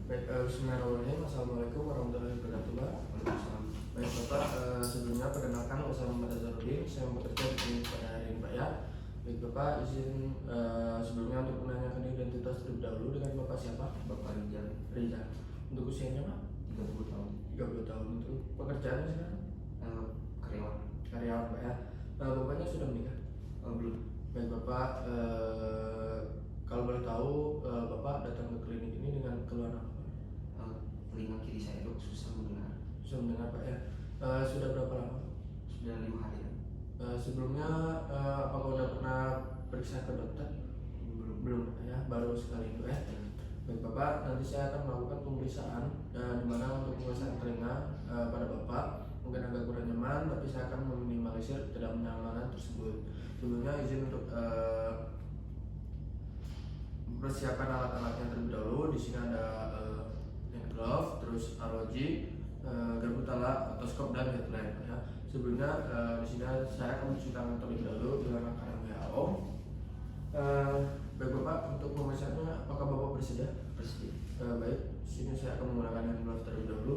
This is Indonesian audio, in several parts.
Baik, bismillahirrahmanirrahim. Assalamualaikum warahmatullahi wabarakatuh. Waalaikumsalam. Baik Bapak, sebelumnya perkenalkan saya Muhammad Azharuddin. Saya bekerja di sini pada hari ini Pak ya. Baik Bapak, izin sebelumnya untuk menanyakan identitas terlebih dahulu. Dengan Bapak siapa? Bapak Rizal, Rizal. Untuk usianya Pak? 30 tahun. 30 tahun. Untuk pekerjaannya sekarang? Karyawan. Karyawan Pak ya. Bapaknya sudah menikah? Belum. Baik Bapak, kalau boleh tahu Bapak datang ke klinik ini dengan keluhan apa? Telinga kiri saya dok susah mendengar. Sudah mendengar Pak ya. Sudah berapa lama? Sudah 5 hari ya? Sebelumnya apakah udah pernah periksa ke dokter? Belum ya, baru sekali itu ya. Baik Bapak, nanti saya akan melakukan pemeriksaan di mana untuk pemeriksaan telinga pada Bapak mungkin agak kurang nyaman, tapi saya akan meminimalisir ketidaknyamanan tersebut. Sebelumnya izin untuk persiapan alat-alatnya terlebih dahulu. Di sini ada hand glove, terus ROG, garpu tala, otoskop dan headlamp ya. Sebelumnya di sini saya akan mencuci tangan terlebih dahulu dengan angka WHO. Baik Bapak, untuk pemeriksaannya apakah Bapak bersedia? Bersedia. Baik, di sini saya akan menggunakan hand glove terlebih dahulu.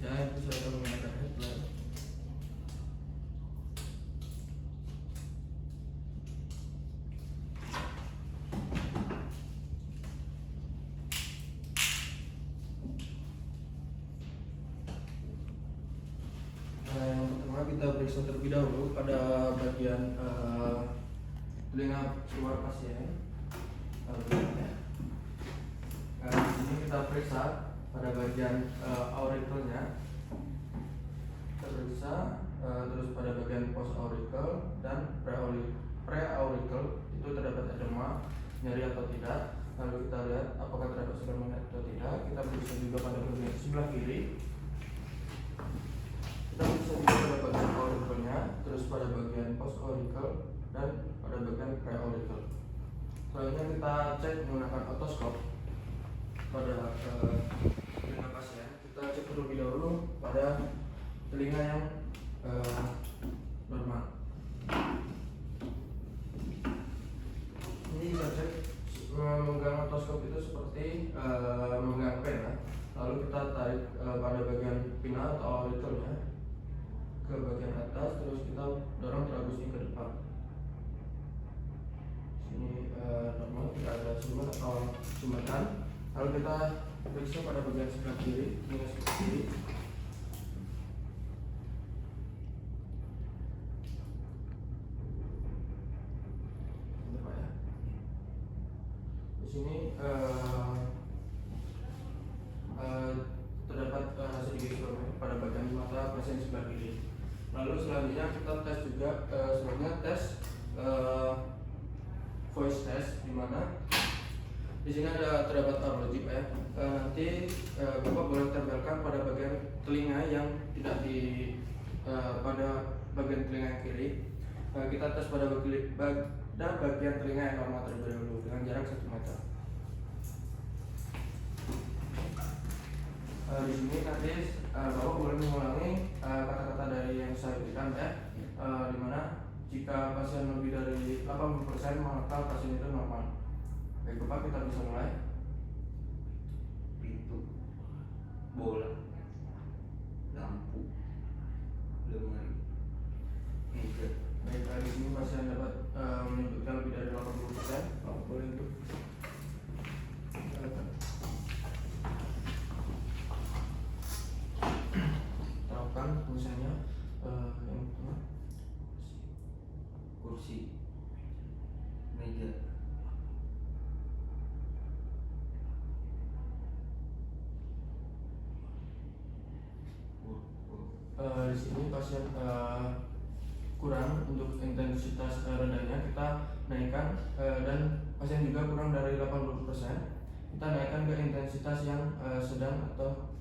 Saya akan menggunakan headlamp. Yang pertama kita periksa terlebih dahulu pada bagian telinga luar pasien. Di sini kita periksa pada bagian aurikelnya. Kita periksa terus pada bagian post auricle dan pre-auricle itu terdapat edema, nyeri atau tidak. Lalu kita lihat apakah terdapat sedang atau tidak. Kita periksa juga pada bagian sebelah kiri. Kita bisa juga pada bagian aurikelnya, terus pada bagian post auricle dan pada bagian pre-auricle. Selanjutnya kita cek menggunakan otoskop pada telinga pasien. Kita cek terlebih dahulu pada telinga yang normal. Ini kita cek memegang otoskop itu seperti memegang pen. Lalu kita tarik pada bagian pinna atau aurikelnya ke bagian atas, terus kita dorong trabusnya ke depan. Sini normal, tidak ada sumber atau sumbatan. Lalu kita periksa pada bagian sebelah kiri, ini sebelah kiri. Ini Pak ya. Di sini terdapat sedikit korban pada bagian mata pasien sebelah kiri. Lalu selanjutnya kita tes juga selanjutnya tes voice test, di mana di sini ada terdapat ROG ya. Nanti Bapak boleh tempelkan pada bagian telinga yang tidak di pada bagian telinga yang kiri. Kita tes pada bagian telinga yang normal terlebih dahulu dengan jarak 1 meter. Di sini nanti Bapak boleh mengulangi kata-kata dari yang saya berikan ya. Dimana jika pasien lebih dari 80% maka pasien itu normal. Baik Bapak, kita bisa mulai. Pintu, bola, lampu, lemari, meja. Baik, di sini pasien dapat menunjukkan lebih dari 80%. Boleh untuk terapkan misalnya yang pertama Kursi, meja, di sini pasien kurang untuk intensitas rendahnya kita naikkan, dan pasien juga kurang dari 80%, kita naikkan ke intensitas yang sedang atau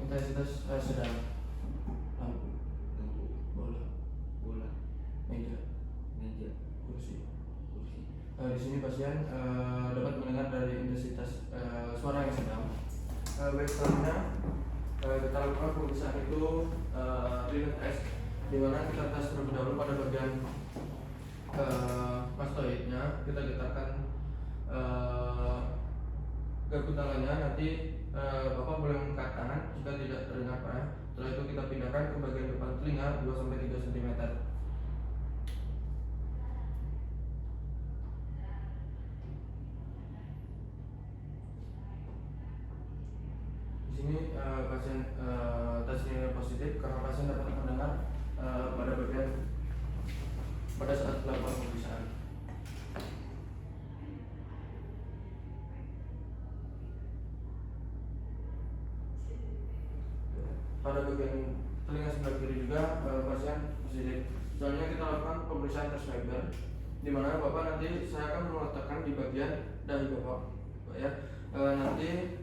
intensitas sedang. Lampu, lampu, bola, bola, meja, meja, kursi. kursi. Di sini pasien dapat mendengar dari intensitas suara yang sedang. Baik, selanjutnya kita lakukan pemeriksaan itu Linen test, di mana kita tes terlebih dahulu pada bagian mastoidnya. Kita getarkan garpu tangannya. Nanti Bapak boleh mengangkat tangan jika tidak terdengar Pak. Setelah itu kita pindahkan ke bagian depan telinga 2-3 cm. Di sini pasien tesnya positif karena pasien dapat mendengar pada saat melakukan pemeriksaan. Pada bagian telinga sebelah kiri juga pasien positif. Selanjutnya kita lakukan pemeriksaan tes Weber, di mana Bapak nanti saya akan meletakkan di bagian dahi Bapak, ya. Nanti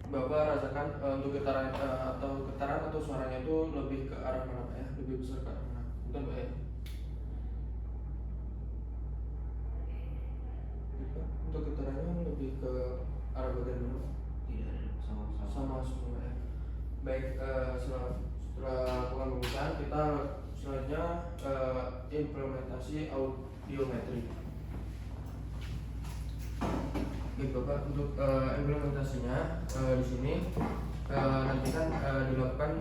Bapak rasakan untuk getaran atau suaranya itu lebih ke arah mana Pak, ya? Lebih besar ke arah mana? Bukan Pak, ya? Untuk getarannya lebih ke arah bagian mana? Tidak ada, sama. Sama semua, ya. Baik, setelah lakukan pemeriksaan, kita selanjutnya implementasi audiometri. Baik Bapak, untuk implementasinya di sini nanti kan dilakukan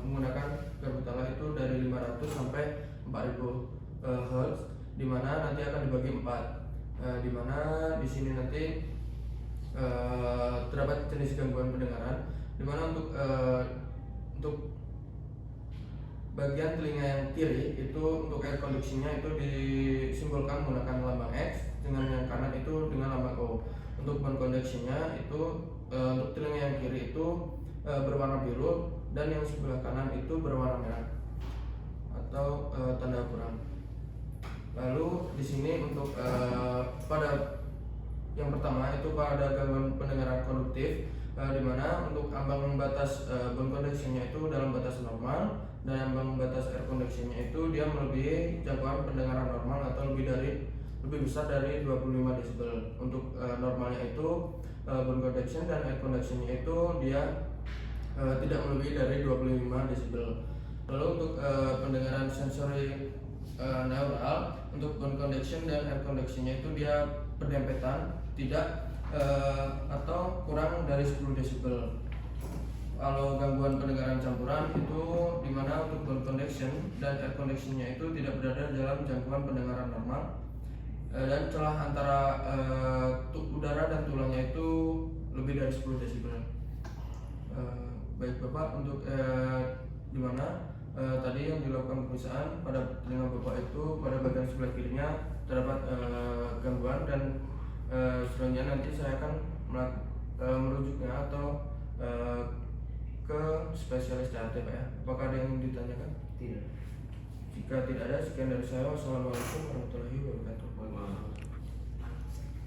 menggunakan garpu tangga itu dari 500 sampai 4000 Hz, di mana nanti akan dibagi 4, di mana di sini nanti terdapat jenis gangguan pendengaran, di mana untuk bagian telinga yang kiri itu untuk air conduction-nya itu disimbolkan menggunakan lambang X, dengan yang kanan itu dengan lambang O. Untuk bone conduction-nya itu untuk telinga yang kiri itu berwarna biru, dan yang sebelah kanan itu berwarna merah atau tanda kurang. Lalu di sini untuk pada yang pertama itu pada gangguan pendengaran konduktif, di mana untuk ambang batas bone conduction-nya itu dalam batas normal, dan ambang batas air conduction-nya itu dia melebihi jangkauan pendengaran normal atau lebih besar dari 25 desibel. Untuk normalnya itu bone conduction dan air conduction-nya itu dia tidak melebihi dari 25 desibel. Lalu untuk pendengaran sensori neural, untuk bone conduction dan air conduction-nya itu dia berdempetan, tidak atau kurang dari 10 desibel. Kalau gangguan pendengaran campuran itu dimana untuk bone conduction dan air conduction-nya itu tidak berada dalam jangkauan pendengaran normal, dan celah antara udara dan tulangnya itu lebih dari 10 desibel. Baik Bapak, untuk dimana tadi yang dilakukan pemeriksaan pada telinga Bapak itu pada bagian sebelah kirinya terdapat gangguan, dan selanjutnya nanti saya akan merujuknya atau ke spesialis THT Pak, ya. Apakah ada yang ditanyakan? Tidak. Jika tidak ada, sekian dari saya. Wassalamualaikum warahmatullahi wabarakatuh. Waalaikumsalam.